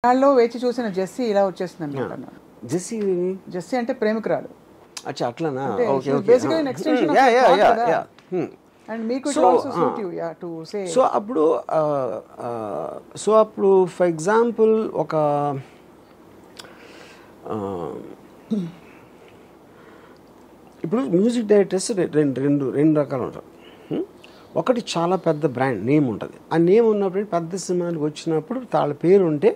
నాలో వేచి చూసిన జెస్సీ ఇలా వచ్చేసింది అన్నమాట. జెస్సీ అంటే ప్రేమికురాలు. అచ్చా అట్లానా? Okay okay. Basically next extension of yeah and మీకు it also suit you yeah to say. So అప్పుడు ఫర్ ఎగ్జాంపుల్ ఒక ఇప్పుడు మ్యూజిక్ డైరెక్టర్స్ రెండు రకాలు ఉంటారు. ఒకటి చాలా పెద్ద బ్రాండ్ నేమ్ ఉంటుంది. ఆ నేమ్ ఉన్నప్పుడు పెద్ద సినిమాలకు వచ్చినప్పుడు వాళ్ళ పేరు ఉంటే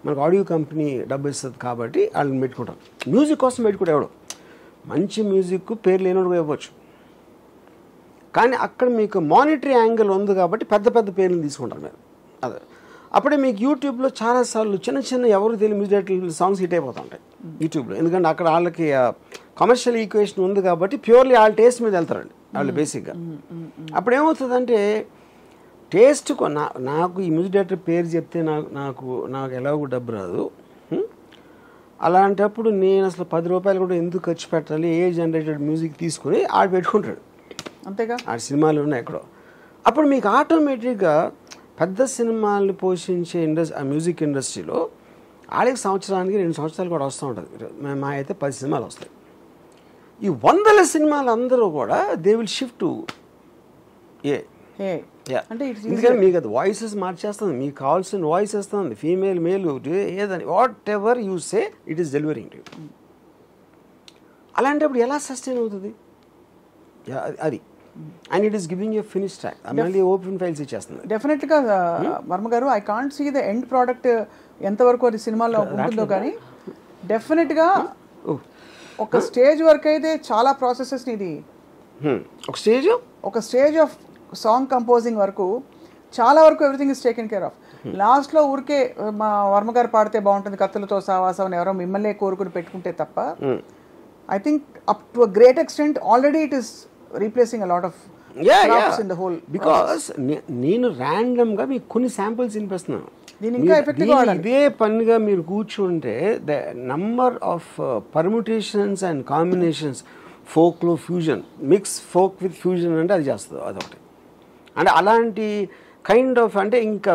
మనకు ఆడియో కంపెనీ డబ్బు ఇస్తుంది కాబట్టి వాళ్ళని పెట్టుకుంటారు. మ్యూజిక్ కోసం పెట్టుకుంటే ఎవడు మంచి మ్యూజిక్ పేరు లేనోడు ఇవ్వచ్చు. కానీ అక్కడ మీకు మానిటరీ యాంగిల్ ఉంది కాబట్టి పెద్ద పెద్ద పేర్లు తీసుకుంటారు మీరు. అదే అప్పుడే మీకు యూట్యూబ్లో చాలాసార్లు చిన్న ఎవరు తెలియని మ్యూజిక్ సాంగ్స్ హిట్ అయిపోతూ ఉంటాయి యూట్యూబ్లో. ఎందుకంటే అక్కడ వాళ్ళకి కమర్షియల్ ఈక్వేషన్ ఉంది కాబట్టి ప్యూర్లీ వాళ్ళ టేస్ట్ మీద వెళ్తారండి వాళ్ళు బేసిక్గా. అప్పుడు ఏమవుతుందంటే టేస్ట్ నాకు ఈ మ్యూజిక్ డైరెక్టర్ పేరు చెప్తే నాకు ఎలాగో డబ్బు రాదు. అలాంటప్పుడు నేను అసలు 10 రూపాయలు కూడా ఎందుకు ఖర్చు పెట్టాలి, ఏ జనరేటెడ్ మ్యూజిక్ తీసుకుని ఆడు పెట్టుకుంటాడు. అంతేగా ఆ సినిమాలు ఉన్నాయి ఎక్కడో. అప్పుడు మీకు ఆటోమేటిక్గా పెద్ద సినిమాలు పోషించే ఆ మ్యూజిక్ ఇండస్ట్రీలో ఆడికి సంవత్సరానికి 2 సంవత్సరాలు కూడా వస్తూ ఉంటుంది. మా అయితే 10 సినిమాలు వస్తాయి. ఈ 100 సినిమాలు అందరూ కూడా దే విల్ షిఫ్ట్ అంటే ఎందుకంటే మీకు అది వాయిసెస్ మార్చేస్తుంది, మీకు కావాల్సిన వాయిస్ వస్తుంది, ఫీమేల్ మేల్ ఏదని whatever you say it is delivering to you. అలాంటప్పుడు ఎలా సస్టైన్ అవుతుంది అది? And it is giving you finish track. మళ్ళీ ఓపెన్ ఫైల్స్ ఇచ్చేస్తుంది. డెఫినెట్గా వర్మ గారు, I can't see the end product ఎంతవరకు అది సినిమాలో ఉంటుందో, కానీ డెఫినెట్గా ఒక స్టేజ్ వరకు అయితే చాలా ప్రాసెసెస్ ఇది. ఒక స్టేజ్ ఆఫ్ సాంగ్ కంపోజింగ్ వరకు చాలా వరకు everything is taken care of. లాస్ట్లో ఊరికే మా వర్మ గారు పాడితే బాగుంటుంది కత్తులతో సావాసం అని ఎవరో మిమ్మల్ని కోరుకుని పెట్టుకుంటే తప్ప I think up to a great extent already it is replacing a lot of in the whole. Because నేను ర్యాండమ్గా మీకు కొన్ని శాంపుల్స్ వినిపిస్తున్నాను. ఇదే పనిగా మీరు కూర్చుంటే the number of permutations and combinations, ఫోక్లో fusion, mix folk with fusion అంటే అది చేస్తుంది అదొకటి. అంటే అలాంటి కైండ్ ఆఫ్ అంటే ఇంకా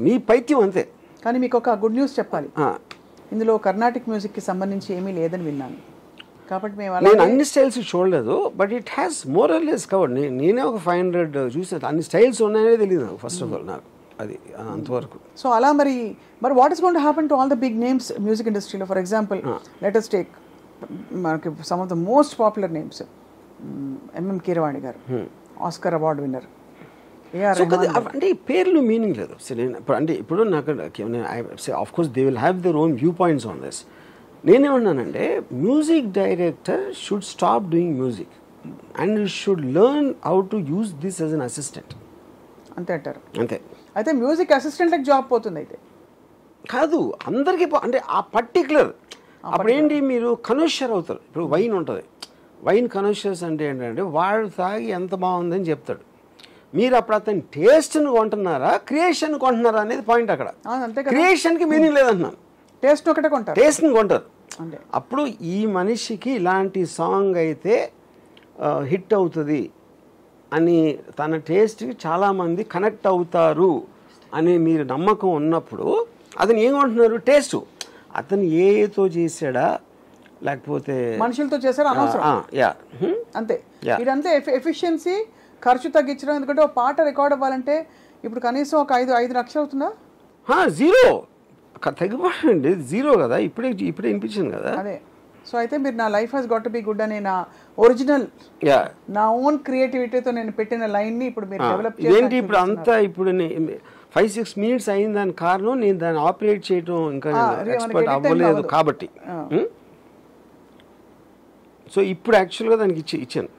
మీ పైత్యం అంతే. కానీ మీకు ఒక గుడ్ న్యూస్ చెప్పాలి, ఇందులో కర్ణాటిక్ మ్యూజిక్కి సంబంధించి ఏమీ లేదని విన్నాను. కాబట్టి నేను అన్ని స్టైల్స్ చూడలేదు, but it has more or less covered. నేనే ఒక 500 చూసాను. అన్ని స్టైల్స్ ఉన్నాయనే తెలియదు నాకు ఫస్ట్ ఆఫ్ ఆల్, నాకు అది అంతవరకు. సో అలా మరి what is going to happen to all the big names music ఇండస్ట్రీలో? For example let us take మనకి some of the most popular names. MM Keeravani garu, Oscar award winner. అంటే ఈ పేర్లు మీనింగ్ లేదు. అంటే ఇప్పుడు నాకు of course they will have their own view points on this. నేనేమన్నానంటే music director should stop doing music and should learn how to use this as an assistant. అంతే అంటారు? అంతే. అయితే మ్యూజిక్ అసిస్టెంట్కి జాబ్ పోతుంది అయితే? కాదు, అందరికీ అంటే ఆ పర్టికులర్ అప్పుడేంటి మీరు కనోషర్ అవుతారు. ఇప్పుడు వైన్ ఉంటుంది, వైన్ కనోషర్స్ అంటే ఏంటంటే వాడు తాగి ఎంత బాగుందని చెప్తాడు. మీరు అప్పుడు అతని టేస్ట్ని కొంటున్నారా, క్రియేషన్ కొంటున్నారా అనేది పాయింట్ అక్కడ. క్రియేషన్కి మీనింగ్ లేదంటున్నాను, టేస్ట్ ఒకటే కొంటారు, టేస్ట్ని కొంటారు. అప్పుడు ఈ మనిషికి ఇలాంటి సాంగ్ అయితే హిట్ అవుతుంది అని తన టేస్ట్కి చాలామంది కనెక్ట్ అవుతారు అని మీరు నమ్మకం ఉన్నప్పుడు అతను ఏం కొంటున్నారు? టేస్ట్. అతను ఏతో చేసాడా లేకపోతే మనుషులతో చేశారా అనవసరం. అంతే. ఇదంతా ఎఫిషియన్సీ, ఖర్చు తగ్గించడం. ఎందుకంటే ఒక పాట రికార్డ్ అవ్వాలంటే ఇప్పుడు కనీసం ఒక 5 లక్షలు అవుతుందా? జీరో తగ్గిపోయింది, జీరో కదా. ఇప్పుడే వినిపించింది కదా. అదే. సో అయితే మీరు నా life has got to be good అనే నా ఒరిజినల్ నా ఓన్ క్రియేటివిటీతో నేను పెట్టిన లైన్ని ఇప్పుడు మీరు డెవలప్ చేయండి. ఇప్పుడు అంతా ఇప్పుడు 5-6 మినిట్స్ అయిన దాని కారణం నేను దాన్ని ఆపరేట్ చేయడం ఇంకా ఎక్స్పర్ట్ అవ్వలేదు కాబట్టి. సో ఇప్పుడు యాక్చువల్గా దానికి ఇచ్చాను.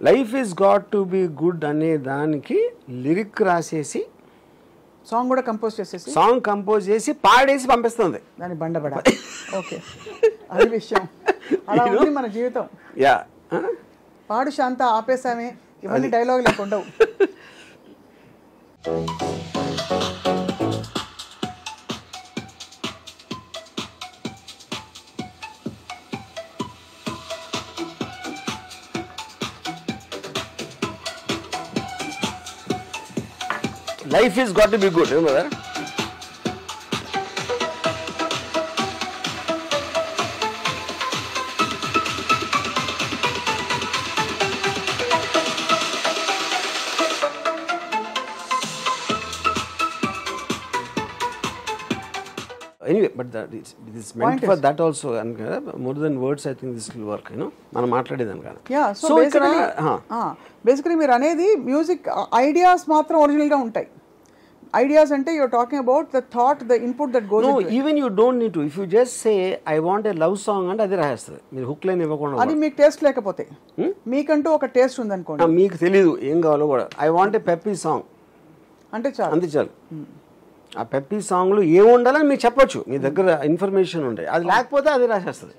Life is got to be good అనే దానికి లిరిక్ రాసేసి సాంగ్ కూడా కంపోజ్ చేసేసి, సాంగ్ కంపోజ్ చేసి పాడేసి పంపిస్తుంది దాని బండబడ. ఓకే, అది విషయం. అలా ఉంది మన జీవితం. పాడు శాంత ఆపేసామే, ఇవన్నీ డైలాగ్ లేకుండవు. Life is got to be good, remember that? Anyway but that is meant for that also అని కదా, more than words I think this will work మనం మాట్లాడేదాని కదా. సో బేసికలీ మీరు అనేది మ్యూజిక్ ఐడియాస్ మాత్రం ఒరిజినల్గా ఉంటాయి. ఐడియాస్ అంటే you're talking about the thought, the input that goes into it. Even you don't need to, if you just say I want a love song అంటే అది రాసేస్తుంది. మీరు హుక్ లైన్ ఇవ్వకుండా, అది మీకు టేస్ట్ లేకపోతే, మీకంటూ ఒక టేస్ట్ ఉందనుకోండి, మీకు తెలీదు ఏం కావాలో కూడా, I want A peppy song అంటే చాలు, అంతే చాలు. ఆ పెప్పీ సాంగ్లో ఏం ఉండాలని మీకు చెప్పొచ్చు, మీ దగ్గర ఇన్ఫర్మేషన్ ఉంటాయి, అది లేకపోతే అది రాసేస్తుంది.